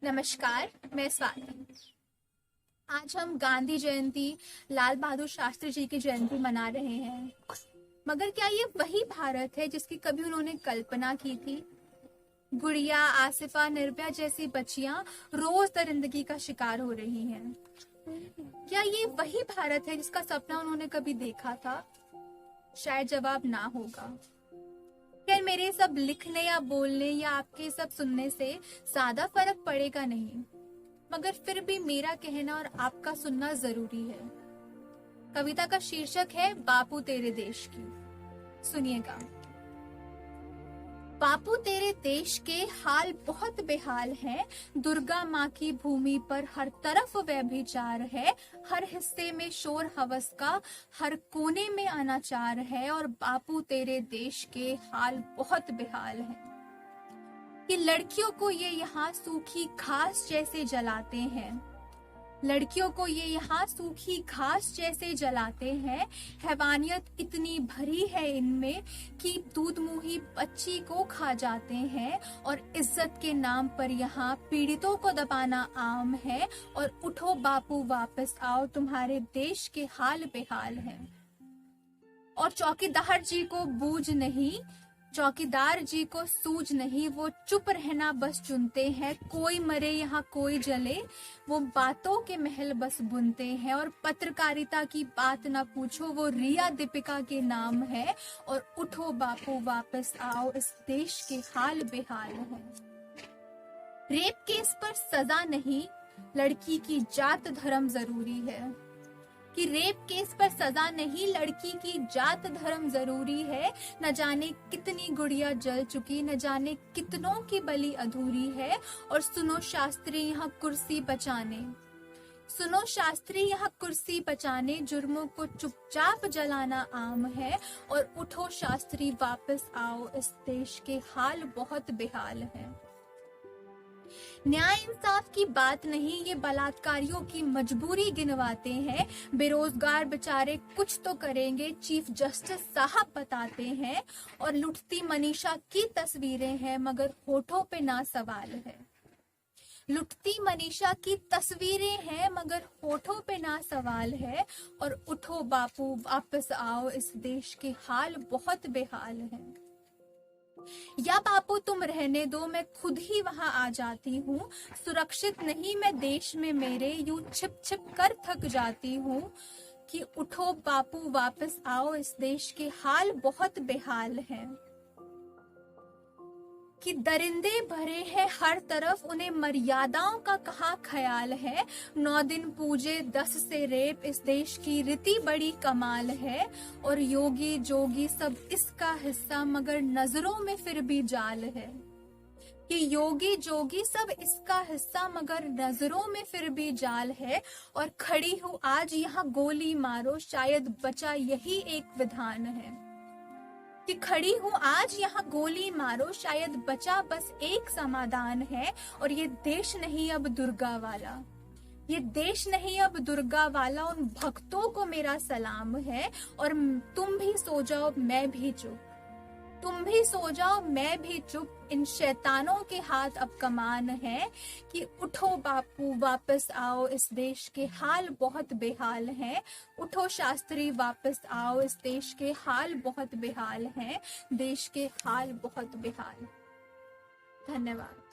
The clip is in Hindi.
नमस्कार, मैं स्वाति। आज हम गांधी जयंती, लाल बहादुर शास्त्री जी की जयंती मना रहे हैं। मगर क्या ये वही भारत है जिसकी कभी उन्होंने कल्पना की थी? गुड़िया, आसिफा, निर्भया जैसी बच्चियां रोज दरिंदगी का शिकार हो रही हैं। क्या ये वही भारत है जिसका सपना उन्होंने कभी देखा था? शायद जवाब ना होगा। खैर, मेरे सब लिखने या बोलने या आपके सब सुनने से ज्यादा फर्क पड़ेगा नहीं, मगर फिर भी मेरा कहना और आपका सुनना जरूरी है। कविता का शीर्षक है बापू तेरे देश की। सुनिएगा। बापू तेरे देश के हाल बहुत बेहाल है। दुर्गा माँ की भूमि पर हर तरफ व्यभिचार है। हर हिस्से में शोर हवस का, हर कोने में अनाचार है। और बापू तेरे देश के हाल बहुत बेहाल है कि लड़कियों को ये यहाँ सूखी घास जैसे जलाते हैं। लड़कियों को ये यहाँ सूखी घास जैसे जलाते हैं। हैवानियत इतनी भरी है इनमें कि दूध मुंही बच्ची को खा जाते हैं। और इज्जत के नाम पर यहाँ पीड़ितों को दबाना आम है। और उठो बापू वापस आओ, तुम्हारे देश के हाल बेहाल है। और चौकीदार जी को बूझ नहीं, चौकीदार जी को सूझ नहीं, वो चुप रहना बस चुनते हैं। कोई मरे यहाँ कोई जले, वो बातों के महल बस बुनते हैं। और पत्रकारिता की बात ना पूछो, वो रिया दीपिका के नाम है। और उठो बापू वापस आओ, इस देश के हाल बेहाल है। रेप केस पर सजा नहीं, लड़की की जात धर्म जरूरी है। कि रेप केस पर सजा नहीं, लड़की की जात धर्म जरूरी है। न जाने कितनी गुड़िया जल चुकी, न जाने कितनों की बलि अधूरी है। और सुनो शास्त्री यहाँ कुर्सी बचाने, सुनो शास्त्री यहाँ कुर्सी बचाने, जुर्मों को चुपचाप जलाना आम है। और उठो शास्त्री वापस आओ, इस देश के हाल बहुत बेहाल है। न्याय इंसाफ की बात नहीं, ये बलात्कारियों की मजबूरी गिनवाते हैं। बेरोजगार बेचारे कुछ तो करेंगे, चीफ जस्टिस साहब बताते हैं। और लुटती मनीषा की तस्वीरें हैं, मगर होठों पे ना सवाल है। लुटती मनीषा की तस्वीरें हैं, मगर होठों पे ना सवाल है। और उठो बापू वापस आओ, इस देश के हाल बहुत बेहाल है। या बापू तुम रहने दो, मैं खुद ही वहां आ जाती हूँ। सुरक्षित नहीं मैं देश में मेरे, यूं छिप छिप कर थक जाती हूँ। कि उठो बापू वापस आओ, इस देश के हाल बहुत बेहाल है। कि दरिंदे भरे हैं हर तरफ, उन्हें मर्यादाओं का कहाँ ख्याल है। 9 दिन पूजे 10 से रेप, इस देश की रीति बड़ी कमाल है। और योगी जोगी सब इसका हिस्सा, मगर नजरों में फिर भी जाल है। कि योगी जोगी सब इसका हिस्सा, मगर नजरों में फिर भी जाल है। और खड़ी हूँ आज यहाँ गोली मारो, शायद बचा यही एक विधान है। कि खड़ी हूँ आज यहाँ गोली मारो, शायद बचा बस एक समाधान है। और ये देश नहीं अब दुर्गा वाला, ये देश नहीं अब दुर्गा वाला, उन भक्तों को मेरा सलाम है। और तुम भी सो जाओ मैं भी चुप, तुम भी सो जाओ मैं भी चुप, इन शैतानों के हाथ अब कमान है। कि उठो बापू वापस आओ, इस देश के हाल बहुत बेहाल हैं। उठो शास्त्री वापस आओ, इस देश के हाल बहुत बेहाल हैं। देश के हाल बहुत बेहाल। धन्यवाद।